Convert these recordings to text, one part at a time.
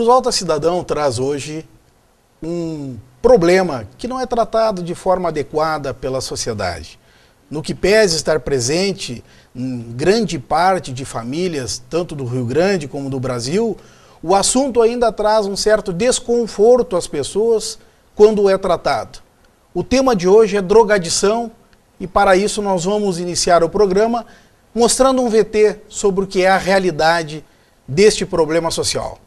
Cruz Alta Cidadão traz hoje um problema que não é tratado de forma adequada pela sociedade. No que pese estar presente em grande parte de famílias, tanto do Rio Grande como do Brasil, o assunto ainda traz um certo desconforto às pessoas quando é tratado. O tema de hoje é drogadição e para isso nós vamos iniciar o programa mostrando um VT sobre o que é a realidade deste problema social.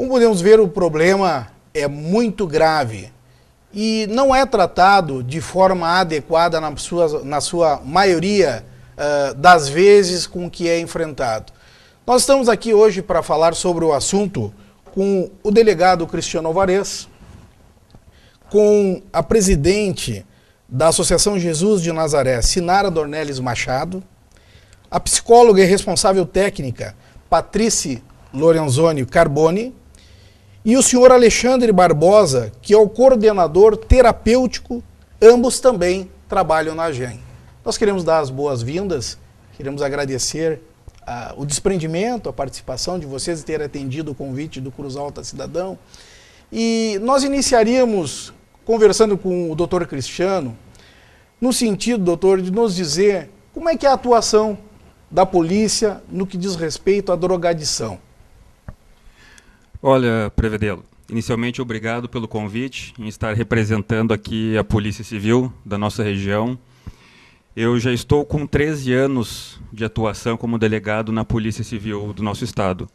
Podemos ver, o problema é muito grave e não é tratado de forma adequada na sua maioria das vezes com que é enfrentado. Nós estamos aqui hoje para falar sobre o assunto com o delegado Cristiano Alvarez, com a presidente da Associação Jesus de Nazaré, Sinara Dornelles Machado, a psicóloga e responsável técnica Patrícia Lorenzoni Carboni, e o senhor Alexandre Barbosa, que é o coordenador terapêutico, ambos também trabalham na AGEM. Nós queremos dar as boas-vindas, queremos agradecer o desprendimento, a participação de vocês e ter atendido o convite do Cruz Alta Cidadão. E nós iniciaríamos conversando com o doutor Cristiano, no sentido, doutor, de nos dizer como é que é a atuação da polícia no que diz respeito à drogadição. Olha, Prevedelo, inicialmente obrigado pelo convite em estar representando aqui a Polícia Civil da nossa região. Eu já estou com 13 anos de atuação como delegado na Polícia Civil do nosso estado.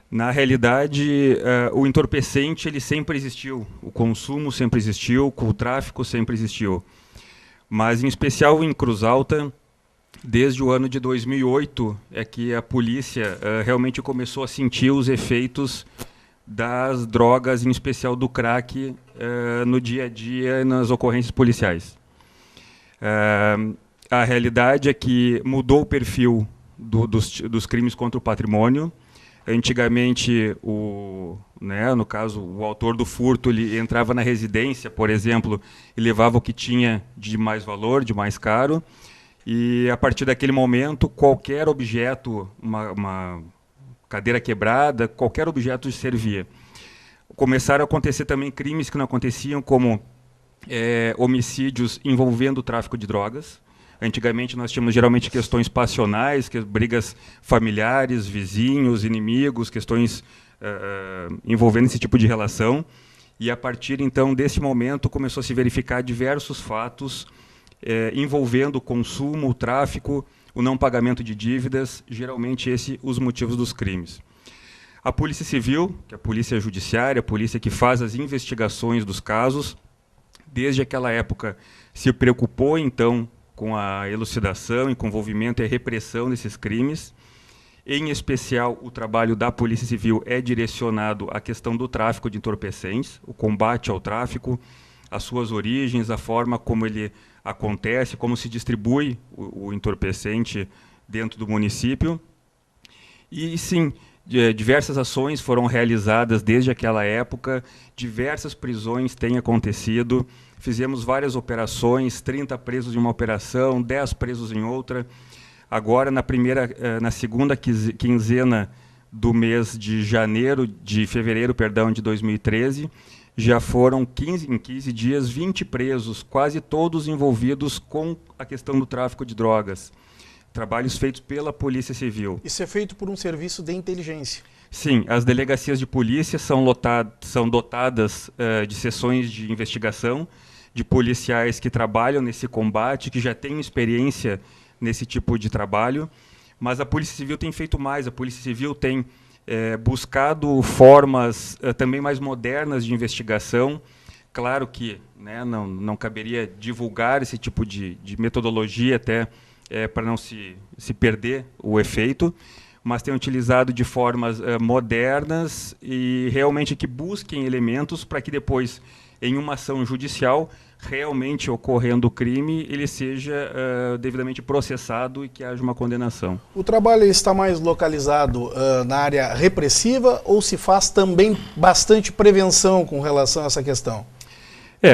Na realidade, o entorpecente ele sempre existiu, o consumo sempre existiu, o tráfico sempre existiu. Mas, em especial em Cruz Alta, desde o ano de 2008 é que a polícia realmente começou a sentir os efeitos das drogas, em especial do crack, no dia a dia e nas ocorrências policiais. A realidade é que mudou o perfil dos crimes contra o patrimônio. Antigamente, no caso, o autor do furto ele entrava na residência, por exemplo, e levava o que tinha de mais valor, de mais caro. E, a partir daquele momento, qualquer objeto, uma cadeira quebrada, qualquer objeto servia. Começaram a acontecer também crimes que não aconteciam, como homicídios envolvendo o tráfico de drogas. Antigamente, nós tínhamos geralmente questões passionais, brigas familiares, vizinhos, inimigos, questões envolvendo esse tipo de relação. E, a partir, então, desse momento, começou a se verificar diversos fatos envolvendo o consumo, o tráfico, o não pagamento de dívidas, geralmente os motivos dos crimes. A Polícia Civil, que é a polícia judiciária, a polícia que faz as investigações dos casos, desde aquela época se preocupou então com a elucidação e com o envolvimento e a repressão desses crimes. Em especial, o trabalho da Polícia Civil é direcionado à questão do tráfico de entorpecentes, o combate ao tráfico, as suas origens, a forma como ele acontece, como se distribui o entorpecente dentro do município. E, sim, diversas ações foram realizadas desde aquela época, diversas prisões têm acontecido, fizemos várias operações, 30 presos em uma operação, 10 presos em outra. Agora, na segunda quinzena do mês de fevereiro, de 2013, já foram em 15 dias 20 presos, quase todos envolvidos com a questão do tráfico de drogas. Trabalhos feitos pela Polícia Civil. Isso é feito por um serviço de inteligência. Sim, as delegacias de polícia são dotadas de seções de investigação, de policiais que trabalham nesse combate, que já têm experiência nesse tipo de trabalho, mas a Polícia Civil tem feito mais, a Polícia Civil tem buscado formas também mais modernas de investigação. Claro que, né, não caberia divulgar esse tipo de metodologia até para não se perder o efeito, mas tem utilizado de formas modernas e realmente que busquem elementos para que depois, em uma ação judicial, realmente ocorrendo o crime, ele seja devidamente processado e que haja uma condenação. O trabalho está mais localizado na área repressiva ou se faz também bastante prevenção com relação a essa questão?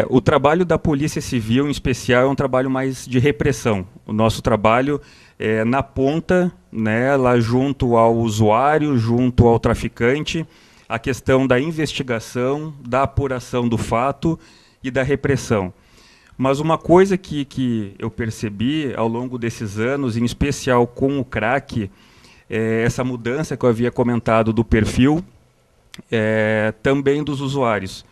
O trabalho da Polícia Civil, em especial, é um trabalho mais de repressão. O nosso trabalho é na ponta, né, lá junto ao usuário, junto ao traficante, a questão da investigação, da apuração do fato e da repressão. Mas uma coisa que eu percebi ao longo desses anos, em especial com o crack, é essa mudança que eu havia comentado do perfil, também dos usuários.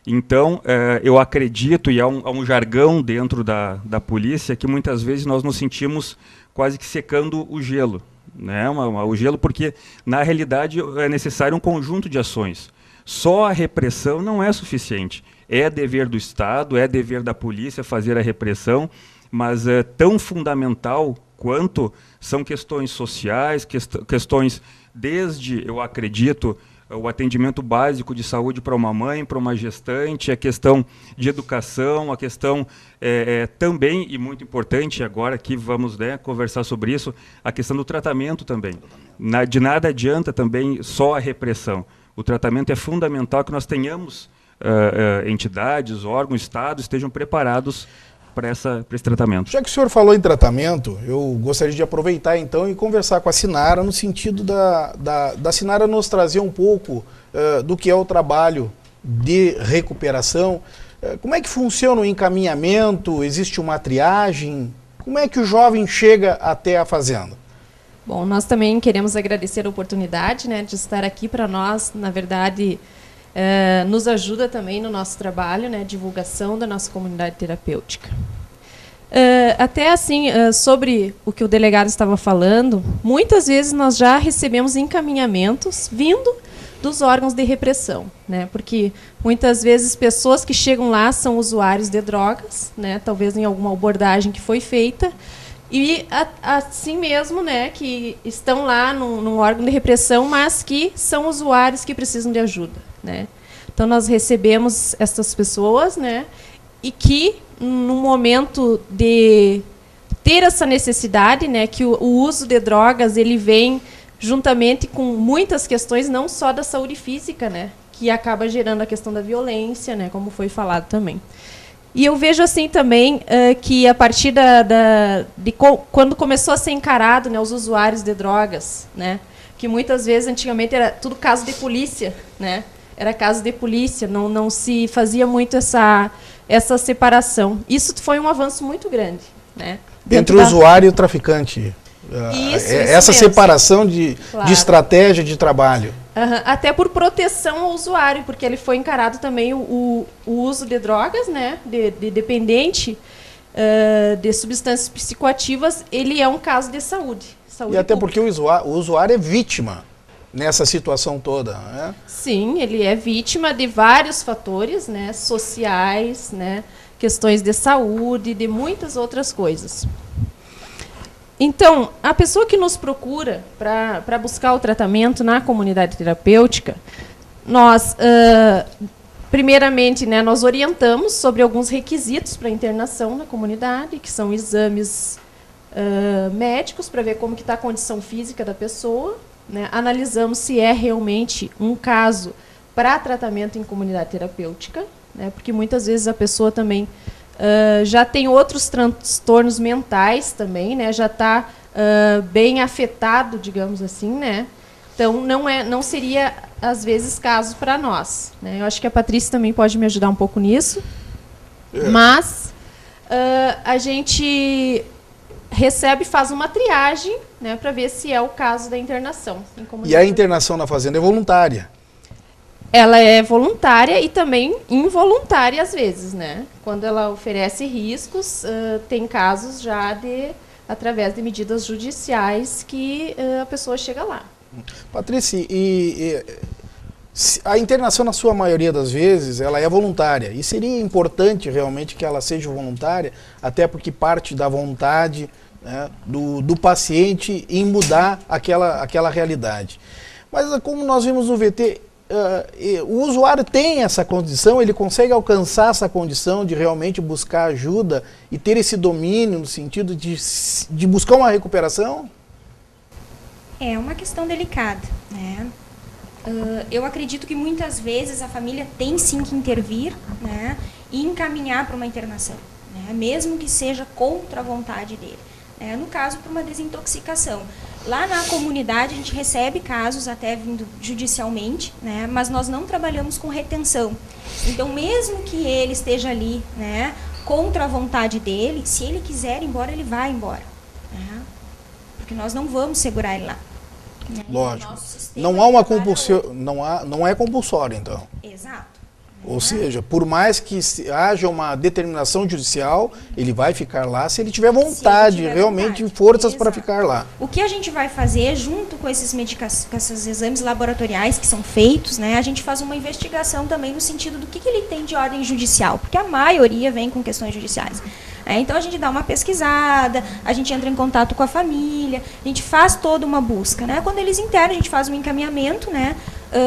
Então, eu acredito, e há um jargão dentro da polícia, que muitas vezes nós nos sentimos quase que secando o gelo, né? O gelo, porque, na realidade, é necessário um conjunto de ações. Só a repressão não é suficiente. É dever do Estado, é dever da polícia fazer a repressão, mas é tão fundamental quanto são questões sociais, questões desde, eu acredito, o atendimento básico de saúde para uma mãe, para uma gestante, a questão de educação, a questão também, e muito importante, agora que vamos, né, conversar sobre isso, a questão do tratamento também. De nada adianta também só a repressão. O tratamento é fundamental que nós tenhamos entidades, órgãos, estados estejam preparados para esse tratamento. Já que o senhor falou em tratamento, eu gostaria de aproveitar então e conversar com a Sinara no sentido da Sinara nos trazer um pouco do que é o trabalho de recuperação. Como é que funciona o encaminhamento? Existe uma triagem? Como é que o jovem chega até a fazenda? Bom, nós também queremos agradecer a oportunidade, né, de estar aqui. Para nós, na verdade, nos ajuda também no nosso trabalho, né, divulgação da nossa comunidade terapêutica. Até assim, sobre o que o delegado estava falando, muitas vezes nós já recebemos encaminhamentos vindo dos órgãos de repressão, né, porque muitas vezes pessoas que chegam lá são usuários de drogas, né, talvez em alguma abordagem que foi feita, e assim mesmo, né, que estão lá num órgão de repressão, mas que são usuários que precisam de ajuda, né? Então nós recebemos essas pessoas, né, e que no momento de ter essa necessidade, né, que o uso de drogas ele vem juntamente com muitas questões, não só da saúde física, né, que acaba gerando a questão da violência, né, como foi falado também. E eu vejo assim também que a partir quando começou a ser encarado, né, os usuários de drogas, né, que muitas vezes antigamente era tudo caso de polícia, né, era caso de polícia, não se fazia muito essa separação. Isso foi um avanço muito grande, né, entre o usuário e o traficante. Isso essa mesmo. Separação de estratégia de trabalho. Até por proteção ao usuário, porque ele foi encarado também o uso de drogas, né, de dependente, de substâncias psicoativas, ele é um caso de saúde E até pública. porque o usuário é vítima nessa situação toda, né? Sim, ele é vítima de vários fatores, né, sociais, né, questões de saúde, de muitas outras coisas. Então, a pessoa que nos procura para buscar o tratamento na comunidade terapêutica, nós, primeiramente, né, nós orientamos sobre alguns requisitos para internação na comunidade, que são exames médicos, para ver como que está a condição física da pessoa, né, analisamos se é realmente um caso para tratamento em comunidade terapêutica, né, porque muitas vezes a pessoa também já tem outros transtornos mentais também, né? Já está bem afetado, digamos assim, né? Então não seria às vezes caso para nós, né? Eu acho que a Patrícia também pode me ajudar um pouco nisso, mas a gente faz uma triagem, né, para ver se é o caso da internação. E a internação na fazenda é voluntária? Ela é voluntária e também involuntária às vezes, né? Quando ela oferece riscos, tem casos já através de medidas judiciais que a pessoa chega lá. Patrícia, a internação, na sua maioria das vezes, ela é voluntária. E seria importante realmente que ela seja voluntária, até porque parte da vontade, né, do paciente em mudar aquela realidade. Mas como nós vimos no VT, o usuário tem essa condição, ele consegue alcançar essa condição de realmente buscar ajuda e ter esse domínio no sentido de buscar uma recuperação? É uma questão delicada, né? Eu acredito que muitas vezes a família tem sim que intervir, né, e encaminhar para uma internação, né, mesmo que seja contra a vontade dele. No caso, para uma desintoxicação. Lá na comunidade a gente recebe casos até vindo judicialmente, né, mas nós não trabalhamos com retenção. Então, mesmo que ele esteja ali, né, contra a vontade dele, se ele quiser ir embora, ele vai embora, né, porque nós não vamos segurar ele lá. Lógico. Não há uma compulsão, não é compulsório, então. Exato. Ou seja, por mais que haja uma determinação judicial, ele vai ficar lá se ele tiver vontade, realmente forças para ficar lá. O que a gente vai fazer, junto com esses exames laboratoriais que são feitos, né, a gente faz uma investigação também no sentido do que ele tem de ordem judicial, porque a maioria vem com questões judiciais. Então a gente dá uma pesquisada, a gente entra em contato com a família, a gente faz toda uma busca, né? Quando eles internam, a gente faz um encaminhamento, né,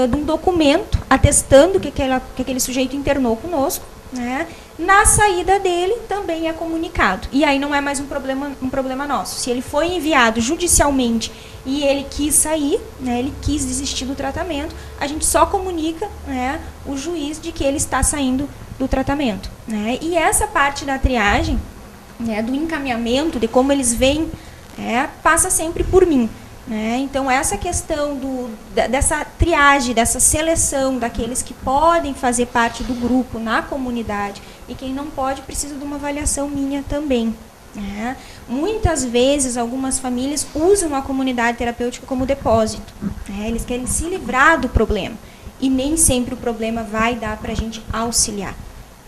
de um documento atestando que aquele sujeito internou conosco, né? Na saída dele também é comunicado. E aí não é mais um problema nosso. Se ele foi enviado judicialmente e ele quis sair, né, ele quis desistir do tratamento, a gente só comunica, né, o juiz de que ele está saindo do tratamento, né? E essa parte da triagem, né, do encaminhamento, de como eles veem, passa sempre por mim. Então, essa questão dessa triagem, dessa seleção daqueles que podem fazer parte do grupo na comunidade e quem não pode, precisa de uma avaliação minha também. Muitas vezes, algumas famílias usam a comunidade terapêutica como depósito. Eles querem se livrar do problema e nem sempre o problema vai dar para a gente auxiliar.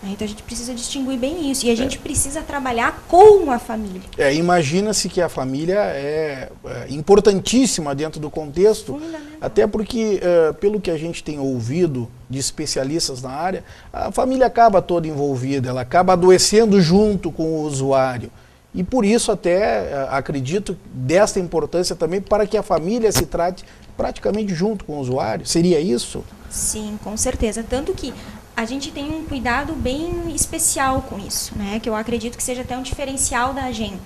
Então a gente precisa distinguir bem isso. E a gente precisa trabalhar com a família. Imagina-se que a família é importantíssima dentro do contexto, até porque, pelo que a gente tem ouvido de especialistas na área, a família acaba toda envolvida, ela acaba adoecendo junto com o usuário. E por isso até acredito desta importância também para que a família se trate praticamente junto com o usuário. Seria isso? Sim, com certeza. Tanto que a gente tem um cuidado bem especial com isso, né? Que eu acredito que seja até um diferencial da AGEM.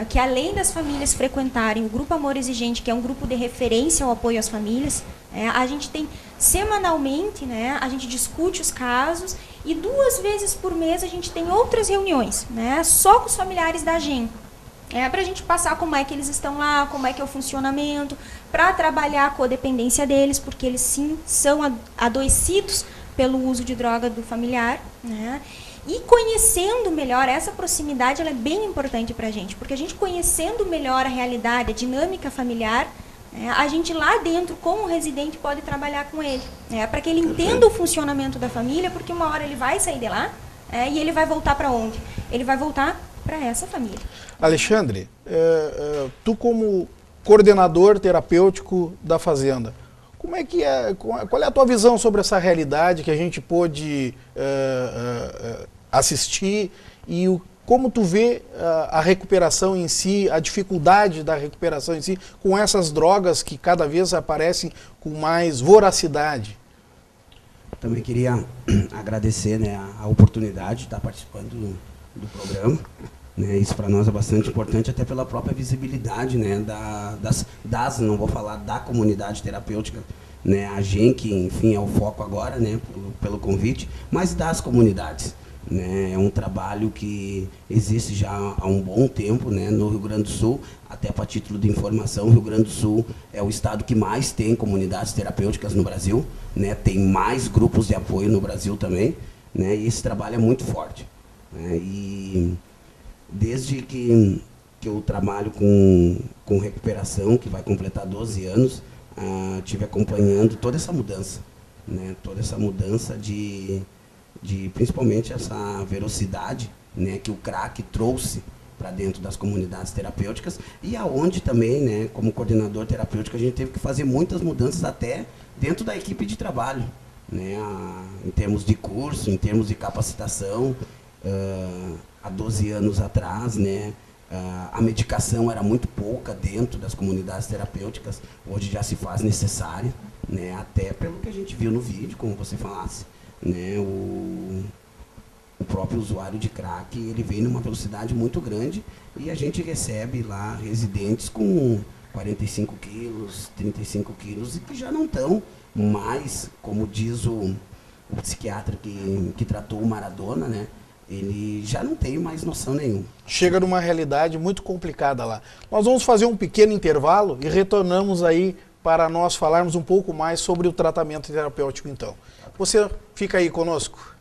Que além das famílias frequentarem o Grupo Amor Exigente, que é um grupo de referência ao apoio às famílias, a gente tem semanalmente, né, a gente discute os casos e 2 vezes por mês a gente tem outras reuniões, né, só com os familiares da AGEM. Para a gente passar como é que eles estão lá, como é que é o funcionamento, para trabalhar a codependência deles, porque eles sim são adoecidos pelo uso de droga do familiar, né? E conhecendo melhor, essa proximidade ela é bem importante para a gente, porque a gente conhecendo melhor a realidade, a dinâmica familiar, a gente lá dentro, com o residente, pode trabalhar com ele, para que ele entenda o funcionamento da família, porque uma hora ele vai sair de lá e ele vai voltar para onde? Ele vai voltar para essa família. Alexandre, tu como coordenador terapêutico da Fazenda, qual é a tua visão sobre essa realidade que a gente pôde assistir e como tu vê a recuperação em si, a dificuldade da recuperação em si, com essas drogas que cada vez aparecem com mais voracidade? Também queria agradecer, né, a oportunidade de estar participando do programa. Isso para nós é bastante importante, até pela própria visibilidade, né, não vou falar da comunidade terapêutica, né, a AGEM, que enfim é o foco agora, né, pelo convite, mas das comunidades. Né, é um trabalho que existe já há um bom tempo, né, no Rio Grande do Sul. Até para título de informação, o Rio Grande do Sul é o estado que mais tem comunidades terapêuticas no Brasil, né, tem mais grupos de apoio no Brasil também, né, e esse trabalho é muito forte. Né, e desde que que eu trabalho com recuperação, que vai completar 12 anos, tive acompanhando toda essa mudança, né? Toda essa mudança de principalmente essa velocidade, né, que o CRAC trouxe para dentro das comunidades terapêuticas, e aonde também, né, como coordenador terapêutico, a gente teve que fazer muitas mudanças até dentro da equipe de trabalho, né, em termos de curso, em termos de capacitação. Há 12 anos atrás, né, a medicação era muito pouca dentro das comunidades terapêuticas, hoje já se faz necessária, né, até pelo que a gente viu no vídeo, como você falasse, né, o próprio usuário de crack, ele vem numa velocidade muito grande e a gente recebe lá residentes com 45 quilos, 35 quilos e que já não estão mais, como diz o psiquiatra que tratou o Maradona, né? Ele já não tem mais noção nenhuma. Chega numa realidade muito complicada lá. Nós vamos fazer um pequeno intervalo e retornamos aí para nós falarmos um pouco mais sobre o tratamento terapêutico então. Você fica aí conosco.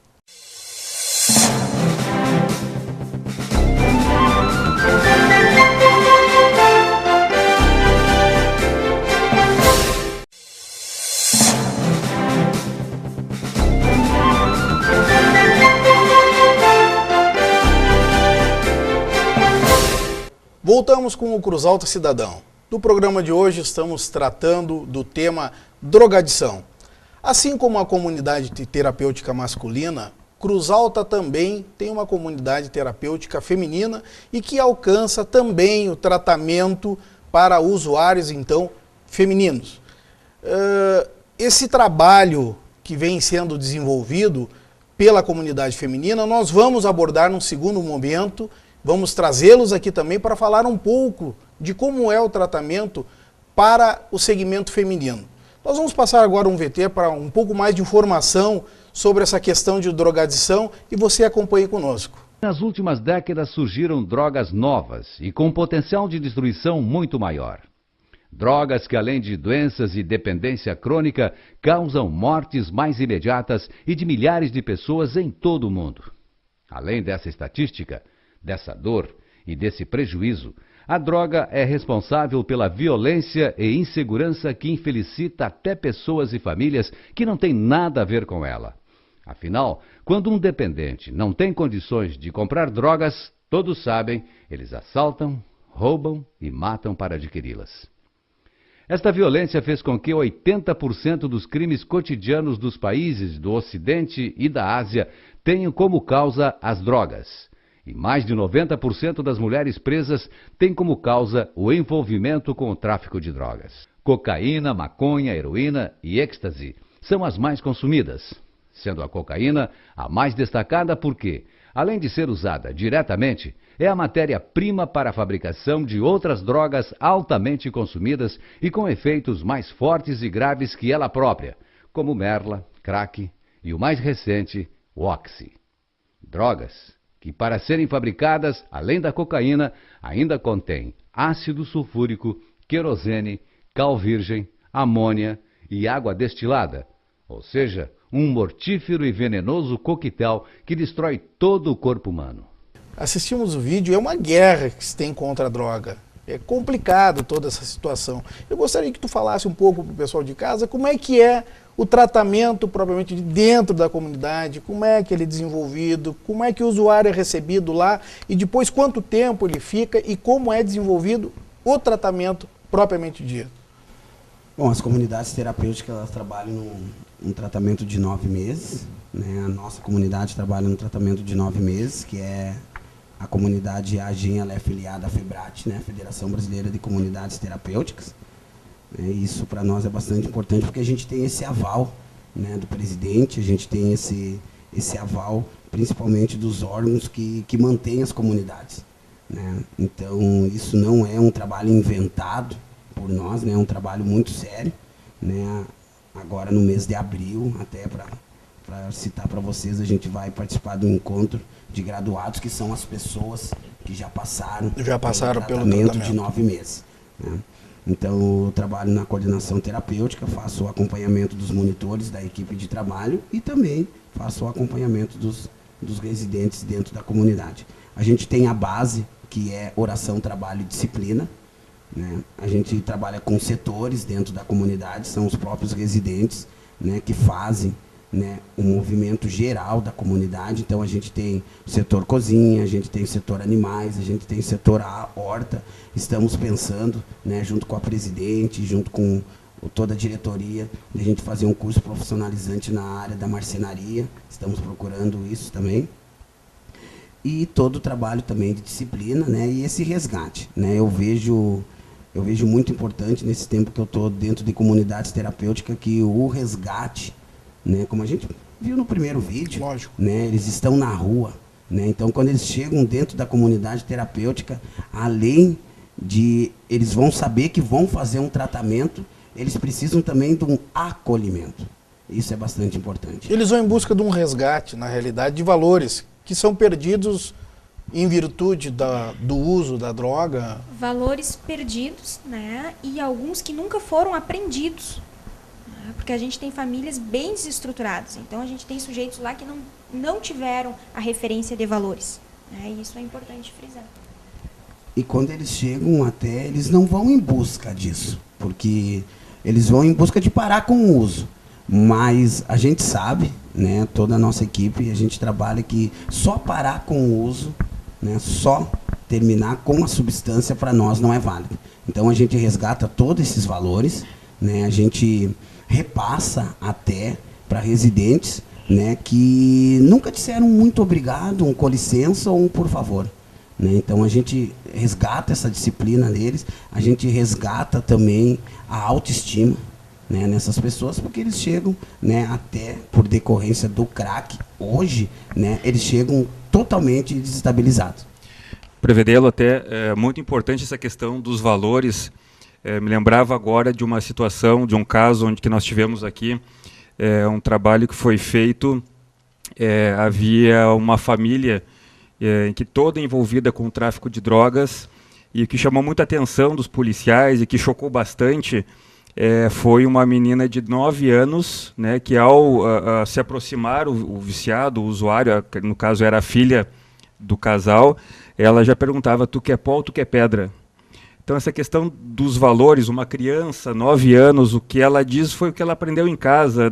Voltamos com o Cruz Alta Cidadão. No programa de hoje estamos tratando do tema drogadição. Assim como a comunidade terapêutica masculina, Cruz Alta também tem uma comunidade terapêutica feminina e que alcança também o tratamento para usuários, então, femininos. Esse trabalho que vem sendo desenvolvido pela comunidade feminina, nós vamos abordar num segundo momento. Vamos trazê-los aqui também para falar um pouco de como é o tratamento para o segmento feminino. Nós vamos passar agora um VT para um pouco mais de informação sobre essa questão de drogadição e você acompanhe conosco. Nas últimas décadas surgiram drogas novas e com potencial de destruição muito maior. Drogas que, além de doenças e dependência crônica, causam mortes mais imediatas e de milhares de pessoas em todo o mundo. Além dessa estatística, dessa dor e desse prejuízo, a droga é responsável pela violência e insegurança que infelicita até pessoas e famílias que não têm nada a ver com ela. Afinal, quando um dependente não tem condições de comprar drogas, todos sabem, eles assaltam, roubam e matam para adquiri-las. Esta violência fez com que 80% dos crimes cotidianos dos países do Ocidente e da Ásia tenham como causa as drogas. E mais de 90% das mulheres presas têm como causa o envolvimento com o tráfico de drogas. Cocaína, maconha, heroína e êxtase são as mais consumidas, sendo a cocaína a mais destacada porque, além de ser usada diretamente, é a matéria-prima para a fabricação de outras drogas altamente consumidas e com efeitos mais fortes e graves que ela própria, como merla, crack e o mais recente, o oxi. Drogas que, para serem fabricadas, além da cocaína, ainda contém ácido sulfúrico, querosene, cal virgem, amônia e água destilada, ou seja, um mortífero e venenoso coquetel que destrói todo o corpo humano. Assistimos o vídeo, é uma guerra que se tem contra a droga. É complicado toda essa situação. Eu gostaria que tu falasse um pouco para o pessoal de casa como é que é o tratamento propriamente dentro da comunidade, como é que ele é desenvolvido, como é que o usuário é recebido lá e depois quanto tempo ele fica e como é desenvolvido o tratamento propriamente dito. Bom, as comunidades terapêuticas elas trabalham num tratamento de 9 meses, né? A nossa comunidade trabalha no tratamento de 9 meses, que é a comunidade AGEM, ela é afiliada à FEBRAT, né? Federação Brasileira de Comunidades Terapêuticas. Isso para nós é bastante importante porque a gente tem esse aval, né, do presidente, a gente tem esse aval principalmente dos órgãos que mantêm as comunidades, né? Então isso não é um trabalho inventado por nós, né? É um trabalho muito sério, né? Agora no mês de abril, até para citar para vocês, a gente vai participar do encontro de graduados, que são as pessoas que já passaram pelo tratamento de 9 meses, né? Então, eu trabalho na coordenação terapêutica, faço o acompanhamento dos monitores da equipe de trabalho e também faço o acompanhamento dos residentes dentro da comunidade. A gente tem a base que é oração, trabalho e disciplina, né? A gente trabalha com setores dentro da comunidade, são os próprios residentes, né, que fazem, né, o movimento geral da comunidade. Então a gente tem o setor cozinha, a gente tem o setor animais, a gente tem o setor horta. Estamos pensando, né, junto com a presidente, junto com toda a diretoria, de a gente fazer um curso profissionalizante na área da marcenaria. Estamos procurando isso também. E todo o trabalho também de disciplina, né, e esse resgate, né? Eu vejo muito importante nesse tempo que eu estou dentro de comunidades terapêuticas que o resgate, né, como a gente viu no primeiro vídeo, lógico, né, eles estão na rua, né? Então quando eles chegam dentro da comunidade terapêutica, além de eles vão saber que vão fazer um tratamento, eles precisam também de um acolhimento. Isso é bastante importante. Eles vão em busca de um resgate, na realidade, de valores que são perdidos em virtude do uso da droga. Valores perdidos, né? E alguns que nunca foram aprendidos. Né? Porque a gente tem famílias bem desestruturadas. Então, a gente tem sujeitos lá que não tiveram a referência de valores. Né? E isso é importante frisar. E quando eles chegam até, eles não vão em busca disso. Porque eles vão em busca de parar com o uso. Mas a gente sabe, né, toda a nossa equipe, a gente trabalha que só parar com o uso, né, só terminar com a substância para nós não é válido. Então a gente resgata todos esses valores, né, a gente repassa até para residentes, né, que nunca disseram muito obrigado, um com licença ou um por favor. Né? Então a gente resgata essa disciplina neles, a gente resgata também a autoestima, né, nessas pessoas, porque eles chegam, né, até por decorrência do crack, hoje, né, eles chegam totalmente desestabilizados. Prevedelo, até é muito importante essa questão dos valores. Me lembrava agora de uma situação, de um caso onde que nós tivemos aqui, um trabalho que foi feito, havia uma família em que toda envolvida com o tráfico de drogas, e o que chamou muita atenção dos policiais e que chocou bastante, foi uma menina de 9 anos, né, que ao se aproximar o viciado, o usuário, no caso era a filha do casal, ela já perguntava, tu quer pó ou tu quer pedra? Então essa questão dos valores, uma criança, 9 anos, o que ela diz foi o que ela aprendeu em casa.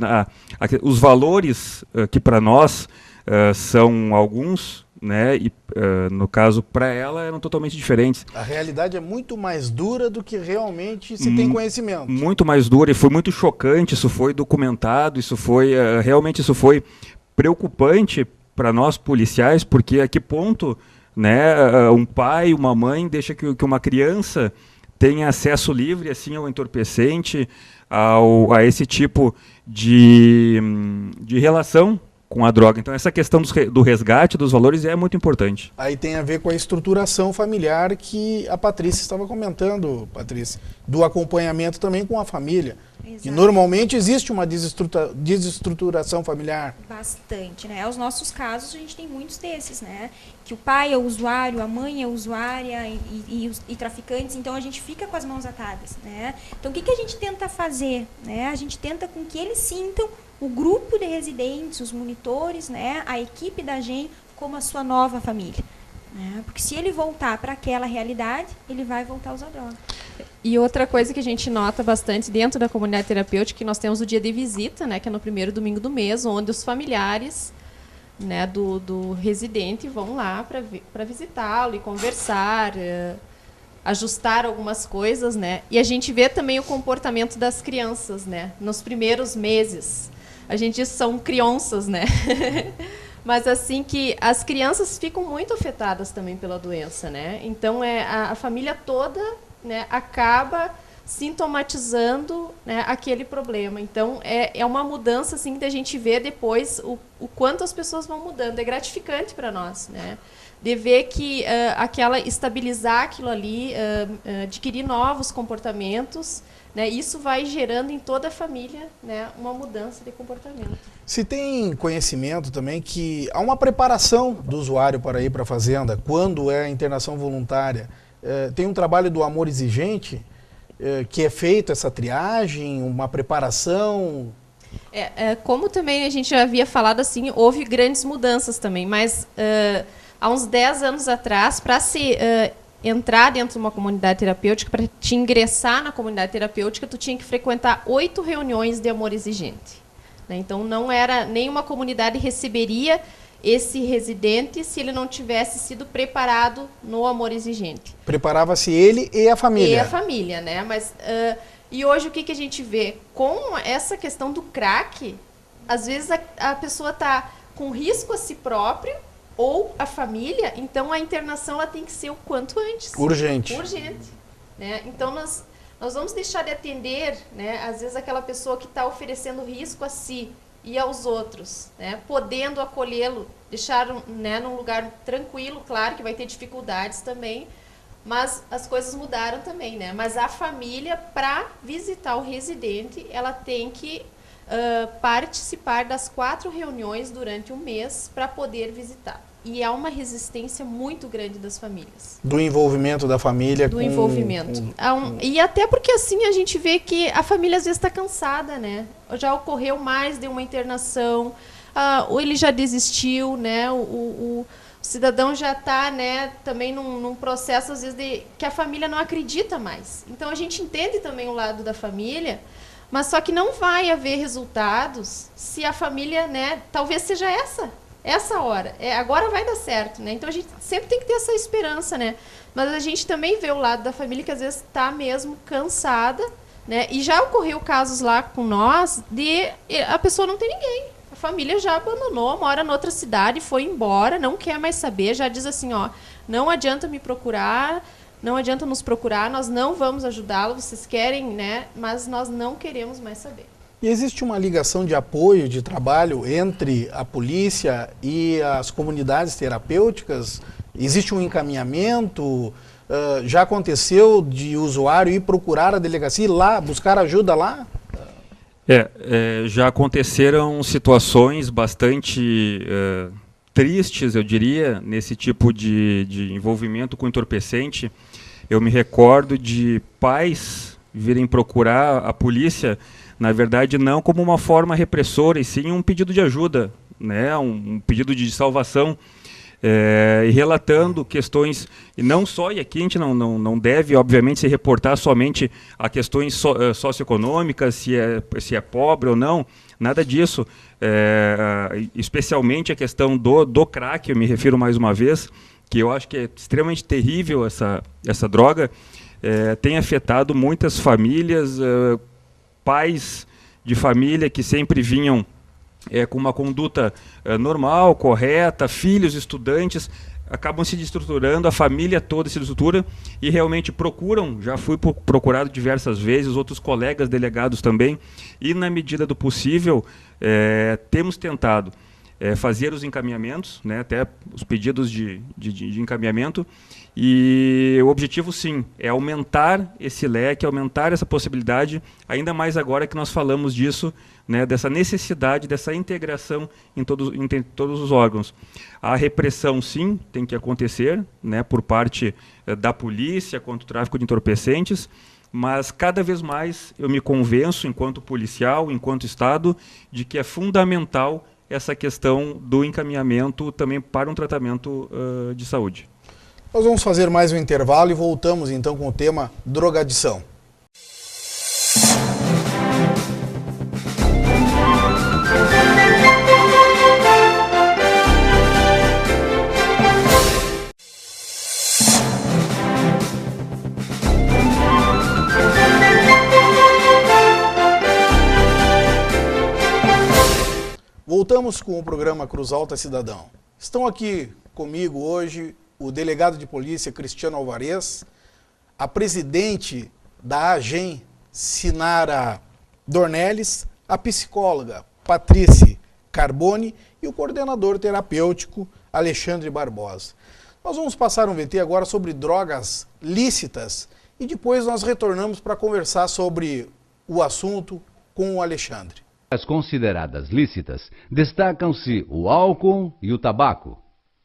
Os valores que para nós são alguns, né, e no caso para ela eram totalmente diferentes. A realidade é muito mais dura do que realmente se tem conhecimento. Muito mais dura, e foi muito chocante, isso foi documentado, isso foi realmente isso foi preocupante para nós policiais, porque a que ponto, né, um pai, uma mãe deixa que uma criança tenha acesso livre assim ao entorpecente, a esse tipo de relação com a droga. Então essa questão do resgate dos valores é muito importante. Aí tem a ver com a estruturação familiar que a Patrícia estava comentando, Patrícia, do acompanhamento também com a família. Exato. Que normalmente existe uma desestruturação familiar. Bastante, né? Os nossos casos, a gente tem muitos desses, né? Que o pai é usuário, a mãe é usuária e traficantes, então a gente fica com as mãos atadas, né? Então o que a gente tenta fazer, né? A gente tenta com que eles sintam o grupo de residentes, os monitores, né, a equipe da GEM como a sua nova família. Né? Porque se ele voltar para aquela realidade, ele vai voltar a usar droga. E outra coisa que a gente nota bastante dentro da comunidade terapêutica, que nós temos o dia de visita, né, que é no primeiro domingo do mês, onde os familiares, né, do residente vão lá para visitá-lo e conversar, ajustar algumas coisas, né? E a gente vê também o comportamento das crianças, né, nos primeiros meses. A gente diz que são crianças, né? Mas assim que as crianças ficam muito afetadas também pela doença, né? Então a família toda, né, acaba sintomatizando, né, aquele problema. Então é uma mudança assim que a gente vê depois o quanto as pessoas vão mudando. É gratificante para nós, né? De ver que estabilizar aquilo ali, adquirir novos comportamentos. Né, isso vai gerando em toda a família, né, uma mudança de comportamento. Se tem conhecimento também que há uma preparação do usuário para ir para a fazenda, quando é a internação voluntária, tem um trabalho do amor exigente, que é feito essa triagem, uma preparação? Como também a gente já havia falado, assim, houve grandes mudanças também, mas há uns 10 anos atrás, para se entrar dentro de uma comunidade terapêutica, para te ingressar na comunidade terapêutica, tu tinha que frequentar 8 reuniões de amor exigente. Né? Então, não era, nenhuma comunidade receberia esse residente se ele não tivesse sido preparado no amor exigente. Preparava-se ele e a família. E a família, né? Mas, e hoje o que a gente vê? Com essa questão do crack, às vezes a pessoa está com risco a si próprio ou a família, então a internação ela tem que ser o quanto antes. Urgente. Urgente. Né? Então nós vamos deixar de atender, né, às vezes aquela pessoa que está oferecendo risco a si e aos outros, né, podendo acolhê-lo, deixar, né, num lugar tranquilo, claro que vai ter dificuldades também, mas as coisas mudaram também, né? Mas a família, para visitar o residente, ela tem que participar das 4 reuniões durante um mês para poder visitar. E há uma resistência muito grande das famílias. Do envolvimento da família. Do envolvimento. E até porque assim a gente vê que a família às vezes está cansada, né? Já ocorreu mais de uma internação, ou ele já desistiu, né? O cidadão já está, né, também num processo, às vezes, que a família não acredita mais. Então a gente entende também o lado da família, mas só que não vai haver resultados se a família, né, talvez seja essa hora. Agora vai dar certo, né? Então a gente sempre tem que ter essa esperança, né? Mas a gente também vê o lado da família que às vezes está mesmo cansada, né? E já ocorreu casos lá com nós de a pessoa não tem ninguém. A família já abandonou, mora em outra cidade, foi embora, não quer mais saber, já diz assim, ó, não adianta me procurar, não adianta nos procurar, nós não vamos ajudá-lo, vocês querem, né? Mas nós não queremos mais saber. E existe uma ligação de apoio, de trabalho entre a polícia e as comunidades terapêuticas? Existe um encaminhamento? Já aconteceu de usuário ir procurar a delegacia, ir lá, buscar ajuda lá? Já aconteceram situações bastante tristes, eu diria, nesse tipo de envolvimento com entorpecente. Eu me recordo de pais virem procurar a polícia, na verdade, não como uma forma repressora, e sim um pedido de ajuda, né? Um pedido de salvação, e relatando questões, e não só, e aqui a gente não deve, obviamente, se reportar somente a questões socioeconômicas, se é pobre ou não, nada disso, especialmente a questão do crack, eu me refiro mais uma vez, que eu acho que é extremamente terrível essa droga, tem afetado muitas famílias, pais de família que sempre vinham com uma conduta normal, correta, filhos, estudantes, acabam se desestruturando, a família toda se desestrutura e realmente procuram, já fui procurado diversas vezes, outros colegas delegados também, e na medida do possível temos tentado fazer os encaminhamentos, né, até os pedidos de encaminhamento, e o objetivo sim é aumentar esse leque, aumentar essa possibilidade, ainda mais agora que nós falamos disso, né, dessa necessidade, dessa integração em todos os órgãos. A repressão sim tem que acontecer, né, por parte da polícia contra o tráfico de entorpecentes, mas cada vez mais eu me convenço, enquanto policial, enquanto Estado, de que é fundamental essa questão do encaminhamento também para um tratamento de saúde. Nós vamos fazer mais um intervalo e voltamos então com o tema drogadição. Voltamos com o programa Cruz Alta Cidadão. Estão aqui comigo hoje o delegado de polícia Cristiano Alvarez, a presidente da AGEM, Sinara Dornelles, a psicóloga Patrícia Carboni e o coordenador terapêutico Alexandre Barbosa. Nós vamos passar um VT agora sobre drogas lícitas e depois nós retornamos para conversar sobre o assunto com o Alexandre. As consideradas lícitas destacam-se o álcool e o tabaco.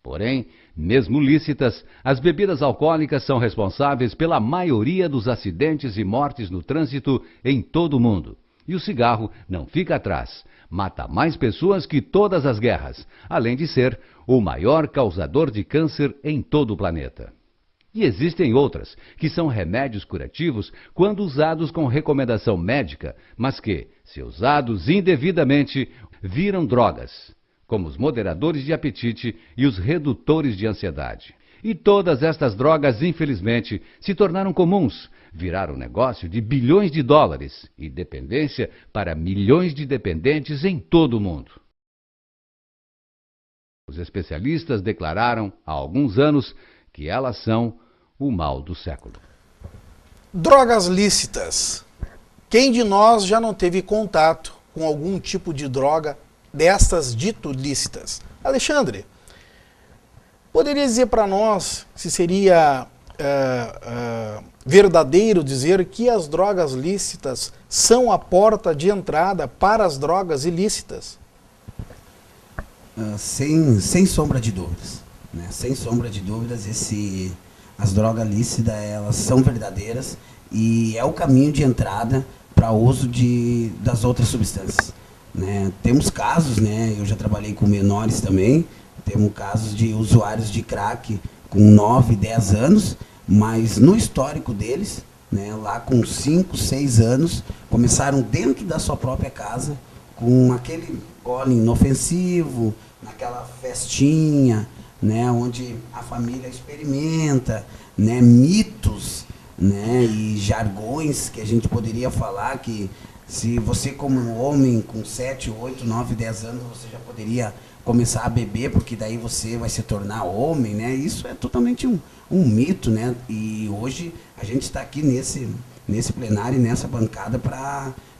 Porém, mesmo lícitas, as bebidas alcoólicas são responsáveis pela maioria dos acidentes e mortes no trânsito em todo o mundo E o cigarro não fica atrás. Mata mais pessoas que todas as guerras, além de ser o maior causador de câncer em todo o planeta. E existem outras, que são remédios curativos quando usados com recomendação médica, mas que, se usados indevidamente, viram drogas, como os moderadores de apetite e os redutores de ansiedade. E todas estas drogas, infelizmente, se tornaram comuns, viraram negócio de bilhões de dólares e dependência para milhões de dependentes em todo o mundo. Os especialistas declararam há alguns anos que elas são o mal do século. Drogas lícitas. Quem de nós já não teve contato com algum tipo de droga destas dito lícitas? Alexandre, poderia dizer para nós se seria verdadeiro dizer que as drogas lícitas são a porta de entrada para as drogas ilícitas? Sem sombra de dúvidas, né? Sem sombra de dúvidas, as drogas lícitas, elas são verdadeiras e é o caminho de entrada para o uso das outras substâncias, né? Temos casos, né? Eu já trabalhei com menores também, temos casos de usuários de crack com 9, 10 anos, mas no histórico deles, né, lá com 5, 6 anos, começaram dentro da sua própria casa, com aquele gole inofensivo, naquela festinha, né, onde a família experimenta, né, mitos, né, e jargões que a gente poderia falar que se você como um homem com 7, 8, 9, 10 anos, você já poderia começar a beber, porque daí você vai se tornar homem, né? Isso é totalmente um mito, né? E hoje a gente está aqui nesse plenário, nessa bancada,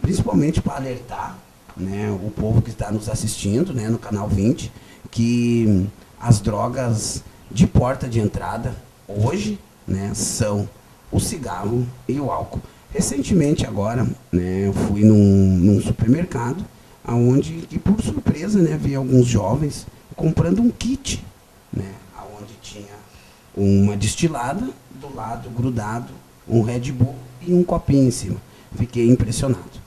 principalmente para alertar, né, o povo que está nos assistindo, né, no Canal 20, que as drogas de porta de entrada hoje, né, são o cigarro e o álcool. Recentemente agora, né, eu fui num supermercado, aonde, que por surpresa, né, vi alguns jovens comprando um kit, né, aonde tinha uma destilada, do lado grudado, um Red Bull e um copinho em cima. Fiquei impressionado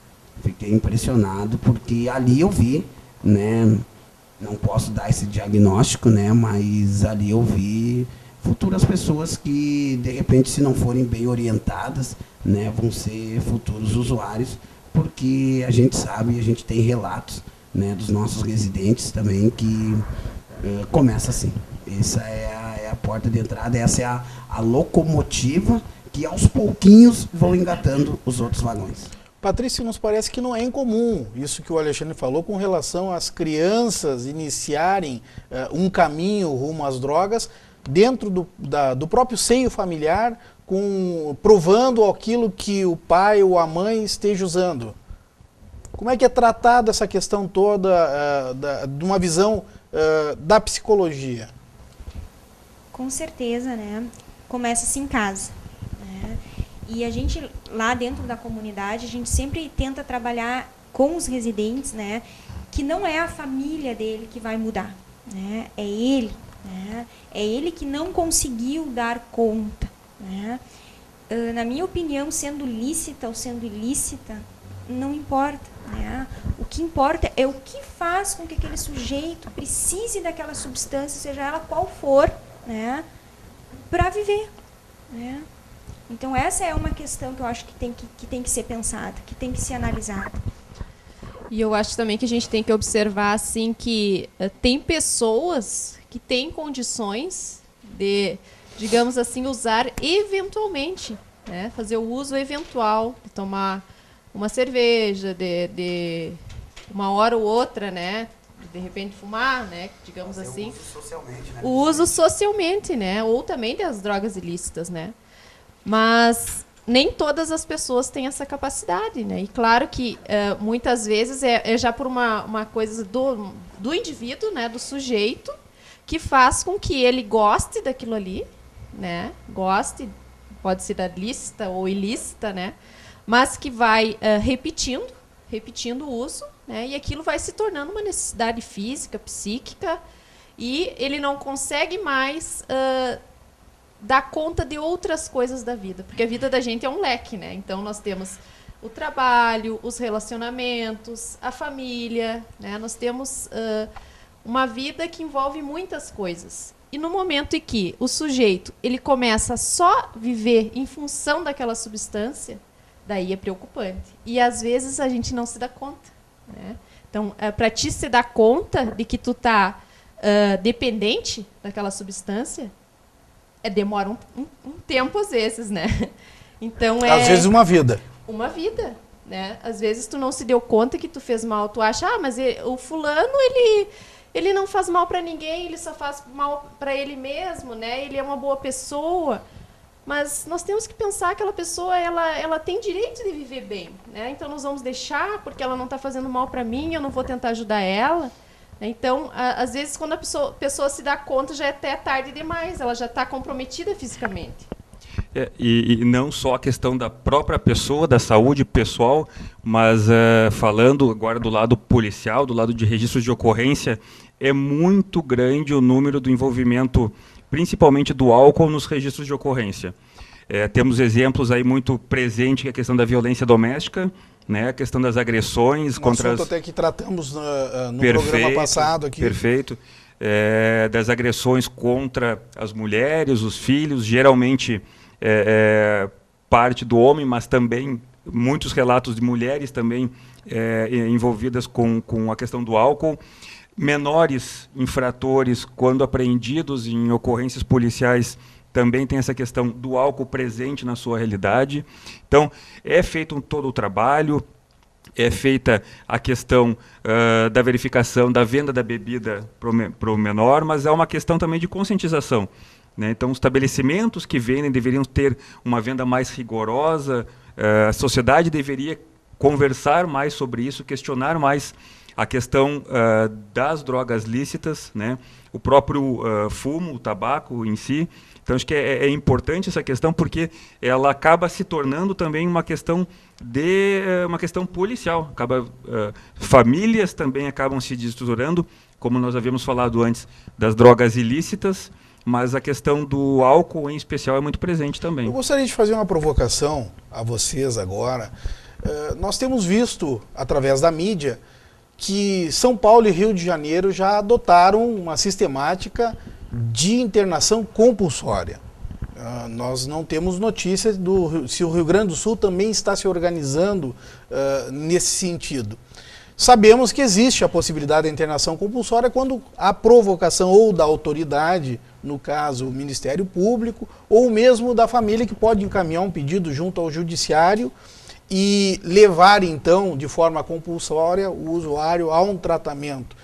porque ali eu vi, né, não posso dar esse diagnóstico, né, mas ali eu vi futuras pessoas que, de repente, se não forem bem orientadas, né, vão ser futuros usuários, porque a gente sabe, a gente tem relatos, né, dos nossos residentes também que começa assim. Essa é a porta de entrada, essa é a locomotiva que aos pouquinhos vão engatando os outros vagões. Patrícia, nos parece que não é incomum isso que o Alexandre falou com relação às crianças iniciarem um caminho rumo às drogas dentro do próprio seio familiar, provando aquilo que o pai ou a mãe esteja usando. Como é que é tratada essa questão toda de uma visão da psicologia? Com certeza, né? Começa-se em casa, né? E a gente, lá dentro da comunidade, a gente sempre tenta trabalhar com os residentes, né? Que não é a família dele que vai mudar, né? É ele, né? É ele que não conseguiu dar conta, né? Na minha opinião, sendo lícita ou sendo ilícita, não importa, né? O que importa é o que faz com que aquele sujeito precise daquela substância, seja ela qual for, né, para viver, né? Então essa é uma questão que eu acho que tem que ser pensada, que tem que ser analisada. E eu acho também que a gente tem que observar assim que tem pessoas que têm condições de, digamos assim, usar eventualmente, né, fazer o uso eventual, de tomar uma cerveja, de uma hora ou outra, né, de repente fumar, né, digamos assim. O uso socialmente, né? O uso socialmente, né, ou também das drogas ilícitas, né. Mas nem todas as pessoas têm essa capacidade, né. E claro que muitas vezes é já por uma coisa do indivíduo, né, do sujeito, que faz com que ele goste daquilo ali, né, goste, pode ser da lícita ou ilícita, né, mas que vai repetindo o uso, né, e aquilo vai se tornando uma necessidade física, psíquica, e ele não consegue mais dar conta de outras coisas da vida, porque a vida da gente é um leque, né? Então nós temos o trabalho, os relacionamentos, a família, né? Nós temos uma vida que envolve muitas coisas. E no momento em que o sujeito ele começa a só viver em função daquela substância, daí é preocupante. E às vezes a gente não se dá conta, né? Então, para ti se dar conta de que tu tá dependente daquela substância, demora um tempo às vezes, né? Então às vezes uma vida. Uma vida, né? Às vezes tu não se deu conta que tu fez mal, tu acha, mas o fulano ele não faz mal para ninguém, ele só faz mal para ele mesmo, né? Ele é uma boa pessoa. Mas nós temos que pensar que aquela pessoa ela tem direito de viver bem, né? Então nós vamos deixar porque ela não está fazendo mal para mim, eu não vou tentar ajudar ela. Então, às vezes, quando a pessoa se dá conta, já é até tarde demais, ela já está comprometida fisicamente. E não só a questão da própria pessoa, da saúde pessoal, mas falando agora do lado policial, do lado de registros de ocorrência, é muito grande o número do envolvimento, principalmente do álcool, nos registros de ocorrência. Temos exemplos aí muito presentes, que é a questão da violência doméstica, né, a questão das agressões contra assunto até que tratamos no programa passado aqui. Perfeito. Das agressões contra as mulheres, os filhos, geralmente parte do homem, mas também muitos relatos de mulheres também envolvidas com a questão do álcool. Menores infratores, quando apreendidos em ocorrências policiais, também tem essa questão do álcool presente na sua realidade. Então, é feito todo o trabalho, é feita a questão da verificação da venda da bebida para o menor, mas é uma questão também de conscientização, né? Então, os estabelecimentos que vendem deveriam ter uma venda mais rigorosa, a sociedade deveria conversar mais sobre isso, questionar mais a questão das drogas lícitas, né? O próprio fumo, o tabaco em si. Então, acho que é importante essa questão, porque ela acaba se tornando também uma questão policial. Famílias também acabam se desestruturando, como nós havíamos falado antes, das drogas ilícitas, mas a questão do álcool, em especial, é muito presente também. Eu gostaria de fazer uma provocação a vocês agora. Nós temos visto, através da mídia, que São Paulo e Rio de Janeiro já adotaram uma sistemática de internação compulsória. Nós não temos notícias se o Rio Grande do Sul também está se organizando nesse sentido. Sabemos que existe a possibilidade da internação compulsória quando há provocação ou da autoridade, no caso o Ministério Público, ou mesmo da família, que pode encaminhar um pedido junto ao Judiciário e levar, então, de forma compulsória, o usuário a um tratamento.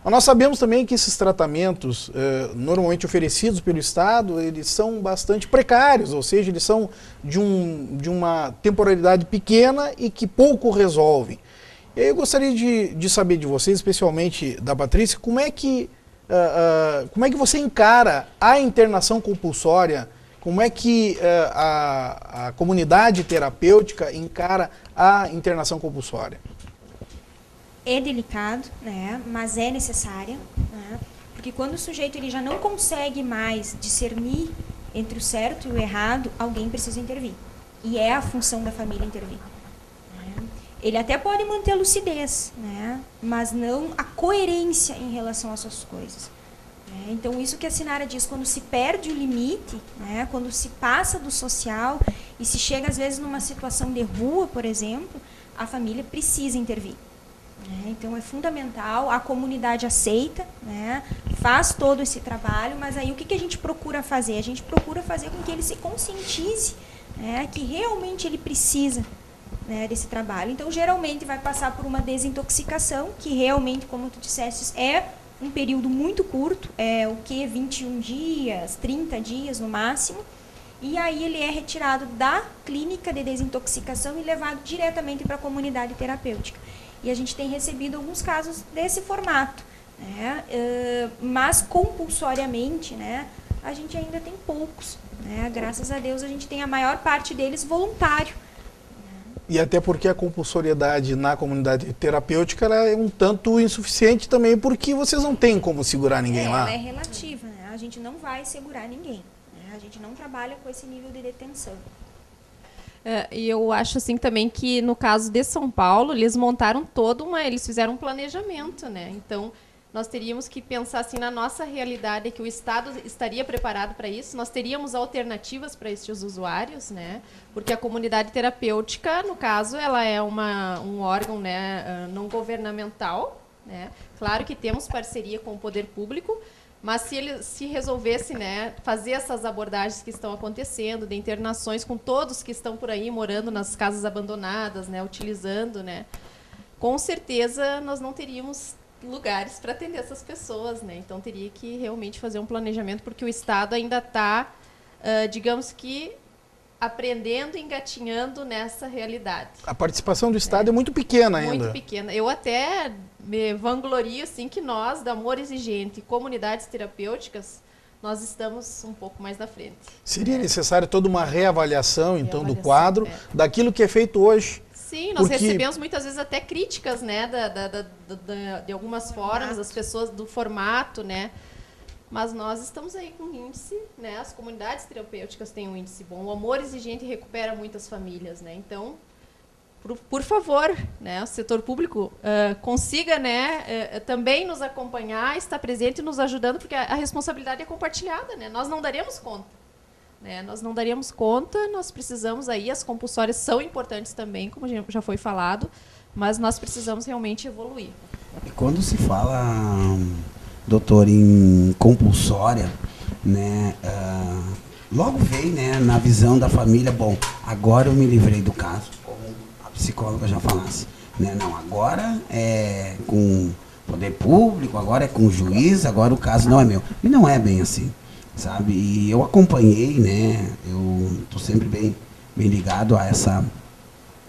Mas nós sabemos também que esses tratamentos, normalmente oferecidos pelo Estado, eles são bastante precários, ou seja, eles são de uma temporalidade pequena e que pouco resolvem. E aí eu gostaria de saber de vocês, especialmente da Patrícia, como é que você encara a internação compulsória, como é que a comunidade terapêutica encara a internação compulsória? É delicado, né, mas é necessária, né, porque quando o sujeito ele já não consegue mais discernir entre o certo e o errado, alguém precisa intervir. E é a função da família intervir. Né. Ele até pode manter a lucidez, né, mas não a coerência em relação às suas coisas. Né. Então, isso que a Sinara diz, quando se perde o limite, né, quando se passa do social e se chega, às vezes, numa situação de rua, por exemplo, a família precisa intervir. Então é fundamental, a comunidade aceita, né, faz todo esse trabalho, mas aí o que a gente procura fazer? A gente procura fazer com que ele se conscientize, né, que realmente ele precisa, né, desse trabalho. Então geralmente vai passar por uma desintoxicação, que realmente, como tu disseste, é um período muito curto, 21 dias, 30 dias no máximo, e aí ele é retirado da clínica de desintoxicação e levado diretamente para a comunidade terapêutica. E a gente tem recebido alguns casos desse formato, né? Mas compulsoriamente, né, a gente ainda tem poucos. Né? Graças a Deus a gente tem a maior parte deles voluntário. E até porque a compulsoriedade na comunidade terapêutica ela é um tanto insuficiente também, porque vocês não têm como segurar ninguém lá. Ela é relativa, né? A gente não vai segurar ninguém. Né? A gente não trabalha com esse nível de detenção. E eu acho assim também que no caso de São Paulo, eles montaram eles fizeram um planejamento, né? Então, nós teríamos que pensar assim na nossa realidade, que o Estado estaria preparado para isso, nós teríamos alternativas para esses usuários, né? Porque a comunidade terapêutica, no caso, ela é um órgão, né, não governamental, né? Claro que temos parceria com o poder público, mas se ele se resolvesse, né, fazer essas abordagens que estão acontecendo, de internações com todos que estão por aí morando nas casas abandonadas, né, utilizando, né, com certeza nós não teríamos lugares para atender essas pessoas, né? Então teria que realmente fazer um planejamento, porque o Estado ainda está, digamos que, aprendendo e engatinhando nessa realidade. A participação do Estado é muito pequena ainda. Muito pequena. Eu até me vanglorio assim, que nós, da Amor Exigente e comunidades terapêuticas, nós estamos um pouco mais na frente. Seria necessário toda uma reavaliação, então, do quadro, daquilo que é feito hoje. Sim, nós recebemos muitas vezes até críticas, né, de algumas formas, as pessoas do formato, né, mas nós estamos aí com índice, né, as comunidades terapêuticas têm um índice bom, o Amor Exigente recupera muitas famílias, né, então, por favor, né, o setor público consiga, né, também nos acompanhar, estar presente e nos ajudando, porque a responsabilidade é compartilhada, né, nós não daremos conta. Nós não daríamos conta, nós precisamos aí, as compulsórias são importantes também, como já foi falado, mas nós precisamos realmente evoluir. E quando se fala, doutor, em compulsória, né, logo vem, né, na visão da família, bom, agora eu me livrei do caso, como a psicóloga já falasse, né, não, agora é com o poder público, agora é com o juiz, agora o caso não é meu. E não é bem assim. Sabe? E eu acompanhei, né? Eu estou sempre bem ligado a essa,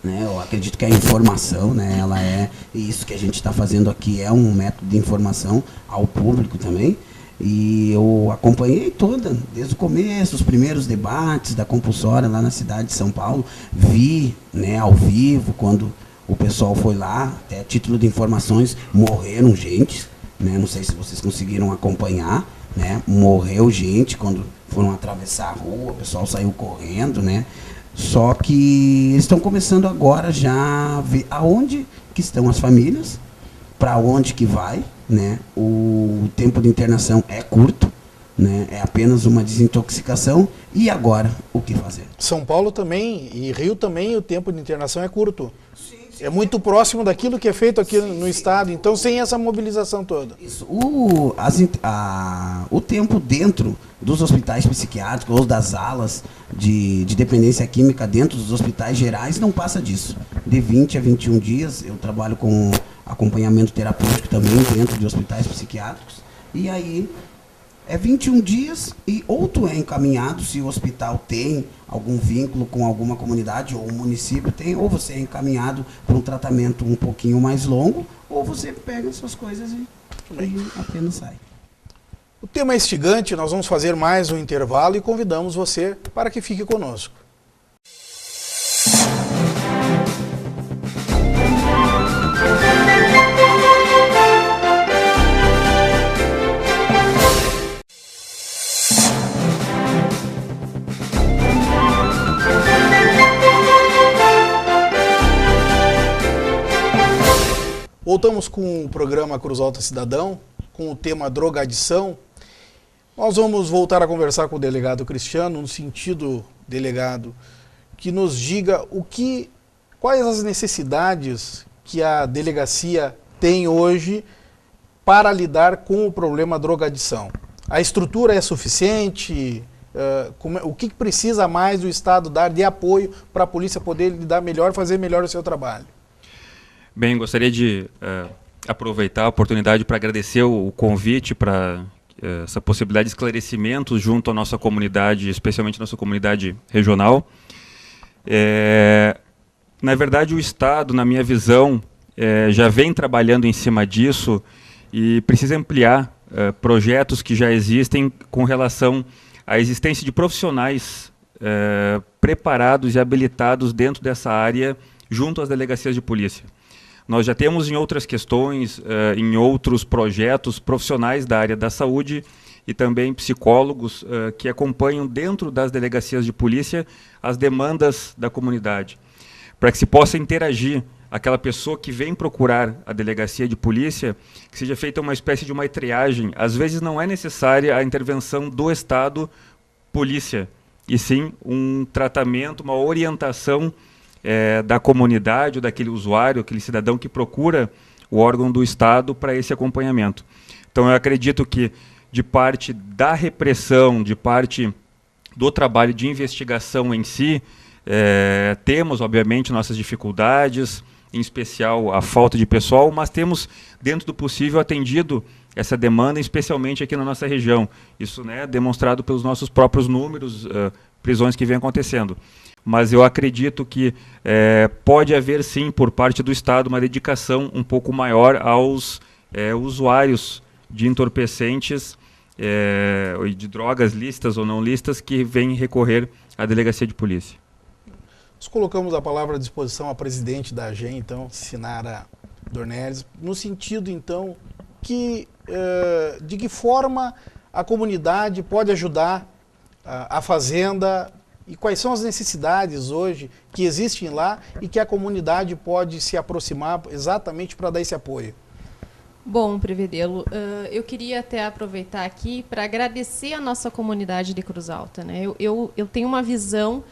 né? Eu acredito que a informação, né? Ela e isso que a gente está fazendo aqui é um método de informação ao público também. E eu acompanhei desde o começo, os primeiros debates da compulsória lá na cidade de São Paulo. Vi, né, ao vivo, quando o pessoal foi lá, até a título de informações, morreram gente, né? Não sei se vocês conseguiram acompanhar. Né? Morreu gente quando foram atravessar a rua, o pessoal saiu correndo, né? Só que eles estão começando agora já a ver aonde que estão as famílias, para onde que vai, né? O tempo de internação é curto, né? É apenas uma desintoxicação. E agora, o que fazer? São Paulo também e Rio também, o tempo de internação é curto. É muito próximo daquilo que é feito aqui no estado, então sem essa mobilização toda. Isso. O tempo dentro dos hospitais psiquiátricos ou das alas de dependência química dentro dos hospitais gerais não passa disso. De 20 a 21 dias, eu trabalho com acompanhamento terapêutico também dentro de hospitais psiquiátricos, e aí é 21 dias e ou tu é encaminhado, se o hospital tem algum vínculo com alguma comunidade ou o município tem, ou você é encaminhado para um tratamento um pouquinho mais longo, ou você pega suas coisas e apenas sai. O tema é instigante, nós vamos fazer mais um intervalo e convidamos você para que fique conosco. Voltamos com o programa Cruz Alta Cidadão, com o tema drogadição. Nós vamos voltar a conversar com o delegado Cristiano, no sentido, delegado, que nos diga quais as necessidades que a delegacia tem hoje para lidar com o problema drogadição. A estrutura é suficiente? O que precisa mais do Estado dar de apoio para a polícia poder lidar melhor, fazer melhor o seu trabalho? Bem, gostaria de aproveitar a oportunidade para agradecer o convite para essa possibilidade de esclarecimento junto à nossa comunidade, especialmente a nossa comunidade regional. Na verdade, o Estado, na minha visão, já vem trabalhando em cima disso e precisa ampliar projetos que já existem com relação à existência de profissionais preparados e habilitados dentro dessa área junto às delegacias de polícia. Nós já temos em outras questões, em outros projetos profissionais da área da saúde e também psicólogos que acompanham dentro das delegacias de polícia as demandas da comunidade, para que se possa interagir aquela pessoa que vem procurar a delegacia de polícia, que seja feita uma espécie de uma triagem. Às vezes não é necessária a intervenção do Estado polícia, e sim um tratamento, uma orientação da comunidade, ou daquele usuário, aquele cidadão que procura o órgão do Estado para esse acompanhamento. Então eu acredito que de parte da repressão, de parte do trabalho de investigação em si, temos obviamente nossas dificuldades, em especial a falta de pessoal, mas temos, dentro do possível, atendido essa demanda, especialmente aqui na nossa região. Isso, né, demonstrado pelos nossos próprios números, prisões que vêm acontecendo. Mas eu acredito que pode haver, sim, por parte do Estado, uma dedicação um pouco maior aos usuários de entorpecentes, de drogas lícitas ou não lícitas, que vêm recorrer à delegacia de polícia. Nós colocamos a palavra à disposição à presidente da AGEM, então, Sinara Dornelles, no sentido, então, que, de que forma a comunidade pode ajudar a Fazenda e quais são as necessidades hoje que existem lá e que a comunidade pode se aproximar exatamente para dar esse apoio. Bom, Prevedelo, eu queria até aproveitar aqui para agradecer a nossa comunidade de Cruz Alta, né? Eu tenho uma visão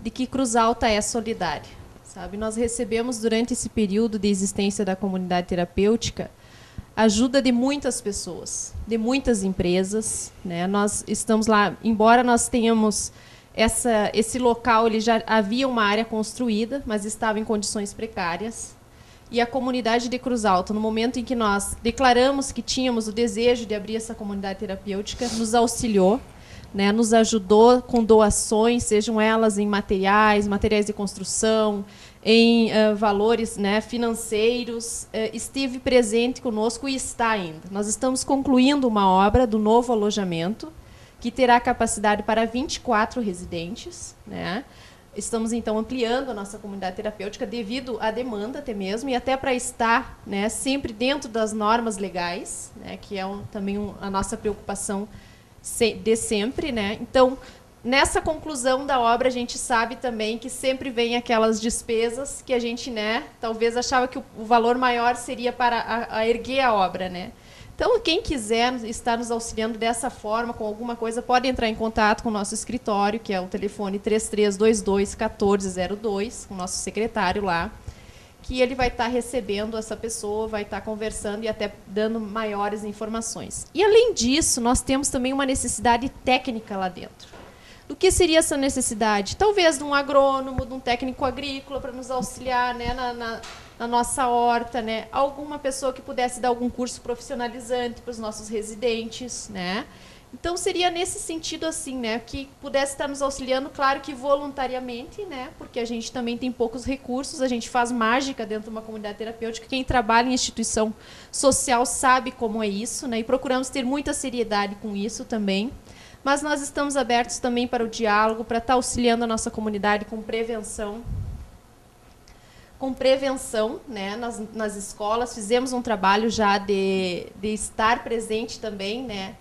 de que Cruz Alta é solidária, sabe? Nós recebemos, durante esse período de existência da comunidade terapêutica, ajuda de muitas pessoas, de muitas empresas, né? Nós estamos lá, embora nós tenhamos esse local, ele já havia uma área construída, mas estava em condições precárias. E a comunidade de Cruz Alta, no momento em que nós declaramos que tínhamos o desejo de abrir essa comunidade terapêutica, nos auxiliou, né, nos ajudou com doações, sejam elas em materiais de construção, em valores, né, financeiros, esteve presente conosco e está ainda. Nós estamos concluindo uma obra do novo alojamento, que terá capacidade para 24 residentes, né? Estamos, então, ampliando a nossa comunidade terapêutica devido à demanda até mesmo, e até para estar, né, sempre dentro das normas legais, né, que é também a nossa preocupação de sempre, né? Então, nessa conclusão da obra, a gente sabe também que sempre vem aquelas despesas que a gente, né, talvez achava que o valor maior seria para erguer a obra, né? Então, quem quiser estar nos auxiliando dessa forma, com alguma coisa, pode entrar em contato com o nosso escritório, que é o telefone 3322-1402, com o nosso secretário lá, que ele vai estar recebendo essa pessoa, vai estar conversando e até dando maiores informações. E, além disso, nós temos também uma necessidade técnica lá dentro. Do que seria essa necessidade? Talvez de um agrônomo, de um técnico agrícola para nos auxiliar, né, na nossa horta, né? Alguma pessoa que pudesse dar algum curso profissionalizante para os nossos residentes, né? Então, seria nesse sentido, assim, né, que pudesse estar nos auxiliando, claro que voluntariamente, né, porque a gente também tem poucos recursos, a gente faz mágica dentro de uma comunidade terapêutica. Quem trabalha em instituição social sabe como é isso, né, e procuramos ter muita seriedade com isso também. Mas nós estamos abertos também para o diálogo, para estar auxiliando a nossa comunidade com prevenção. Né, nas escolas. Fizemos um trabalho já de estar presente também, né.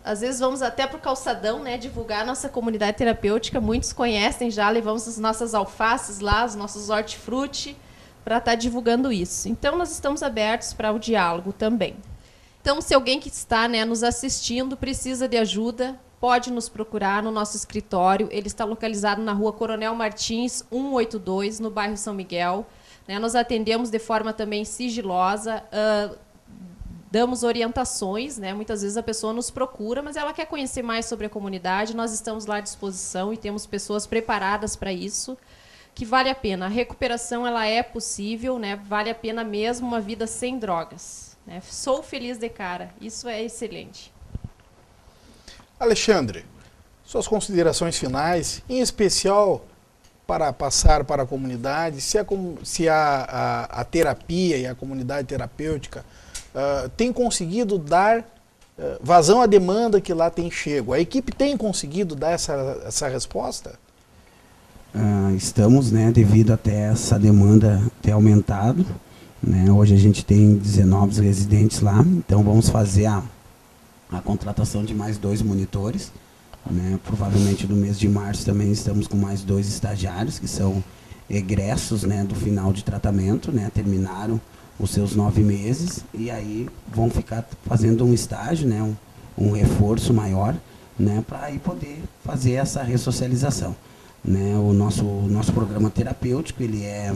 Às vezes vamos até para o calçadão, né, divulgar a nossa comunidade terapêutica. Muitos conhecem já, levamos as nossas alfaces lá, os nossos hortifruti, para estar divulgando isso. Então, nós estamos abertos para o diálogo também. Então, se alguém que está, né, nos assistindo precisa de ajuda, pode nos procurar no nosso escritório. Ele está localizado na Rua Coronel Martins, 182, no bairro São Miguel. Né, nós atendemos de forma também sigilosa, damos orientações, né? Muitas vezes a pessoa nos procura, mas ela quer conhecer mais sobre a comunidade. Nós estamos lá à disposição e temos pessoas preparadas para isso, que vale a pena. A recuperação, ela é possível, né? Vale a pena mesmo uma vida sem drogas, né? Sou feliz de cara, isso é excelente. Alexandre, suas considerações finais, em especial para passar para a comunidade, se a terapia e a comunidade terapêutica tem conseguido dar vazão à demanda que lá tem chego. A equipe tem conseguido dar essa resposta? Estamos, né, devido até essa demanda ter aumentado, né, hoje a gente tem 19 residentes lá, então vamos fazer a contratação de mais 2 monitores, né? Provavelmente no mês de março também estamos com mais 2 estagiários, que são egressos, né, do final de tratamento, né? Terminaram os seus 9 meses e aí vão ficar fazendo um estágio, né? Um reforço maior, né? Para aí poder fazer essa ressocialização, né? O nosso programa terapêutico, ele é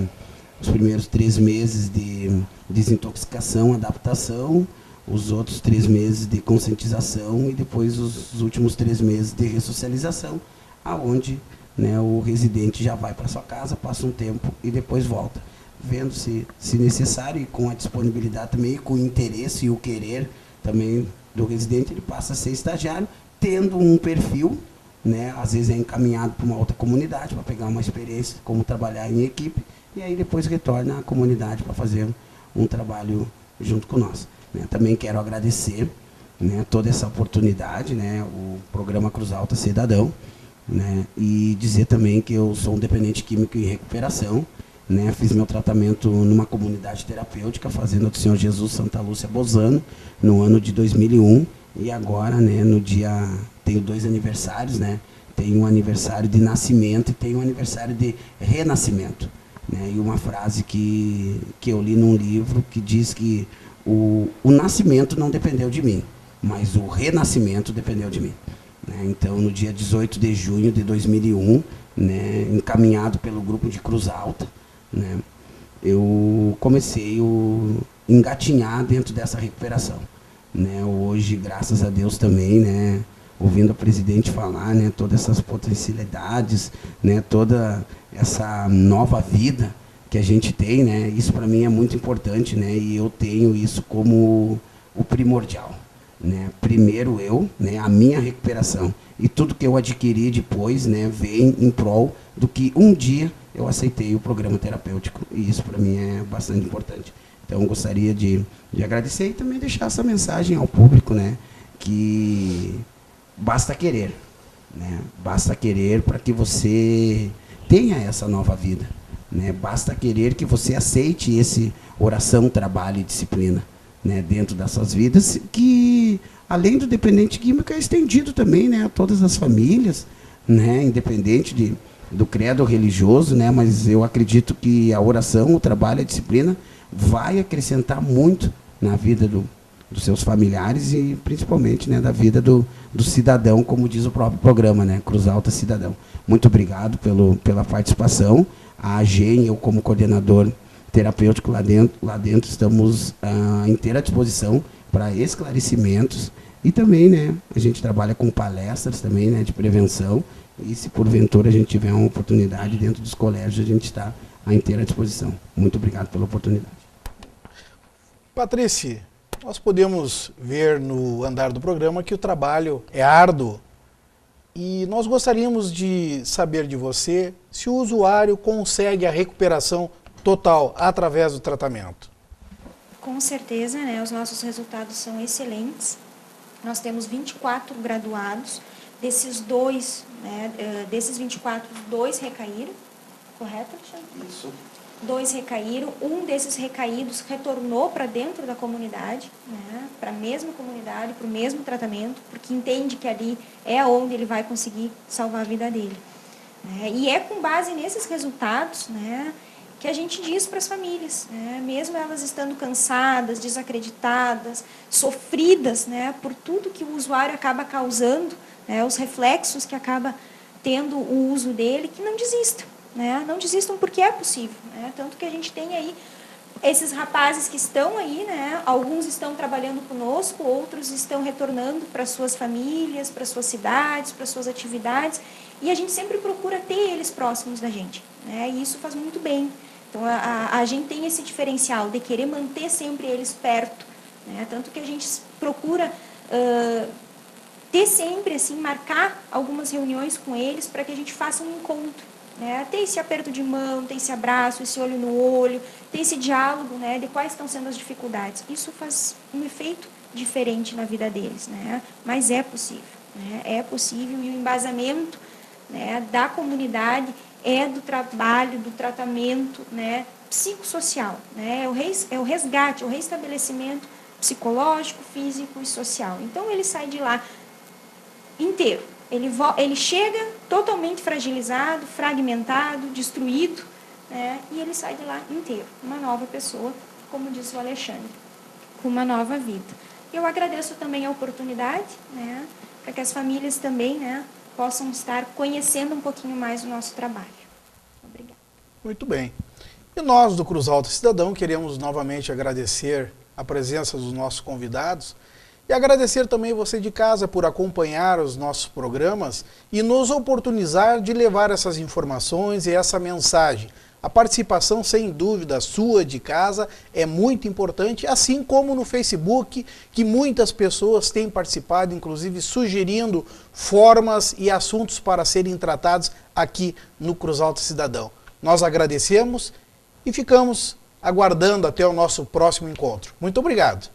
os primeiros 3 meses de desintoxicação, adaptação, os outros 3 meses de conscientização e depois os últimos 3 meses de ressocialização, aonde, né, o residente já vai para sua casa, passa um tempo e depois volta, vendo se necessário e com a disponibilidade também, com o interesse e o querer também do residente, ele passa a ser estagiário, tendo um perfil, né, às vezes é encaminhado para uma outra comunidade para pegar uma experiência como trabalhar em equipe e aí depois retorna à comunidade para fazer um trabalho junto com nós. Né? Também quero agradecer, né, toda essa oportunidade, né, o programa Cruz Alta Cidadão, né, e dizer também que eu sou um dependente químico em recuperação, né, fiz meu tratamento numa comunidade terapêutica, Fazenda do Senhor Jesus Santa Lúcia Bozano, no ano de 2001, e agora, né, no dia, tenho 2 aniversários, né, tenho um aniversário de nascimento e tenho um aniversário de renascimento, né, e uma frase que eu li num livro que diz que o nascimento não dependeu de mim, mas o renascimento dependeu de mim. Né? Então, no dia 18 de junho de 2001, né, encaminhado pelo grupo de Cruz Alta, né, eu comecei a engatinhar dentro dessa recuperação. Né? Hoje, graças a Deus também, né, ouvindo a presidente falar, né, todas essas potencialidades, né, toda essa nova vida que a gente tem, né, isso para mim é muito importante, né, e eu tenho isso como o primordial. Né? Primeiro eu, né, a minha recuperação e tudo que eu adquiri depois, né, vem em prol do que um dia eu aceitei o programa terapêutico e isso para mim é bastante importante. Então eu gostaria de agradecer e também deixar essa mensagem ao público, né, que basta querer, né, basta querer para que você tenha essa nova vida, né, basta querer que você aceite esse oração, trabalho e disciplina, né, dentro dessas vidas, que além do dependente químico é estendido também, né, a todas as famílias, né, independente do credo religioso, né, mas eu acredito que a oração, o trabalho, a disciplina vai acrescentar muito na vida dos seus familiares e principalmente, né, da vida do cidadão, como diz o próprio programa, né, Cruz Alta Cidadão. Muito obrigado pela participação. A AGEM, eu como coordenador terapêutico lá dentro estamos à inteira disposição para esclarecimentos e também, né, a gente trabalha com palestras também, né, de prevenção e se porventura a gente tiver uma oportunidade dentro dos colégios, a gente está à inteira disposição. Muito obrigado pela oportunidade. Patrícia, nós podemos ver no andar do programa que o trabalho é árduo e nós gostaríamos de saber de você se o usuário consegue a recuperação total através do tratamento. Com certeza, né, os nossos resultados são excelentes. Nós temos 24 graduados, desses 24, 2 recaíram, correto, Alexandre? Isso. 2 recaíram, um desses recaídos retornou para dentro da comunidade, né, para a mesma comunidade, para o mesmo tratamento, porque entende que ali é onde ele vai conseguir salvar a vida dele. Né, e é com base nesses resultados, né, que a gente diz para as famílias, né, mesmo elas estando cansadas, desacreditadas, sofridas, né, por tudo que o usuário acaba causando, né, os reflexos que acaba tendo o uso dele, que não desistam. Né? Não desistam porque é possível. Né? Tanto que a gente tem aí esses rapazes que estão aí, né? Alguns estão trabalhando conosco, outros estão retornando para suas famílias, para suas cidades, para suas atividades, e a gente sempre procura ter eles próximos da gente. Né? E isso faz muito bem. Então, a gente tem esse diferencial de querer manter sempre eles perto. Né? Tanto que a gente procura ter sempre, assim, marcar algumas reuniões com eles para que a gente faça um encontro. Né? Ter esse aperto de mão, ter esse abraço, esse olho no olho, ter esse diálogo, né, de quais estão sendo as dificuldades. Isso faz um efeito diferente na vida deles, né? Mas é possível. Né? É possível e o embasamento, né, da comunidade é do trabalho, do tratamento, né, psicossocial. Né? É o resgate, o reestabelecimento psicológico, físico e social. Então, ele sai de lá inteiro. Ele chega totalmente fragilizado, fragmentado, destruído, né? E ele sai de lá inteiro, uma nova pessoa, como disse o Alexandre, com uma nova vida. Eu agradeço também a oportunidade, né, para que as famílias também, né, possam estar conhecendo um pouquinho mais o nosso trabalho. Obrigada. Muito bem. E nós, do Cruz Alta Cidadão, queremos novamente agradecer a presença dos nossos convidados e agradecer também você de casa por acompanhar os nossos programas e nos oportunizar de levar essas informações e essa mensagem. A participação, sem dúvida, sua de casa é muito importante, assim como no Facebook, que muitas pessoas têm participado, inclusive sugerindo formas e assuntos para serem tratados aqui no Cruz Alta Cidadão. Nós agradecemos e ficamos aguardando até o nosso próximo encontro. Muito obrigado.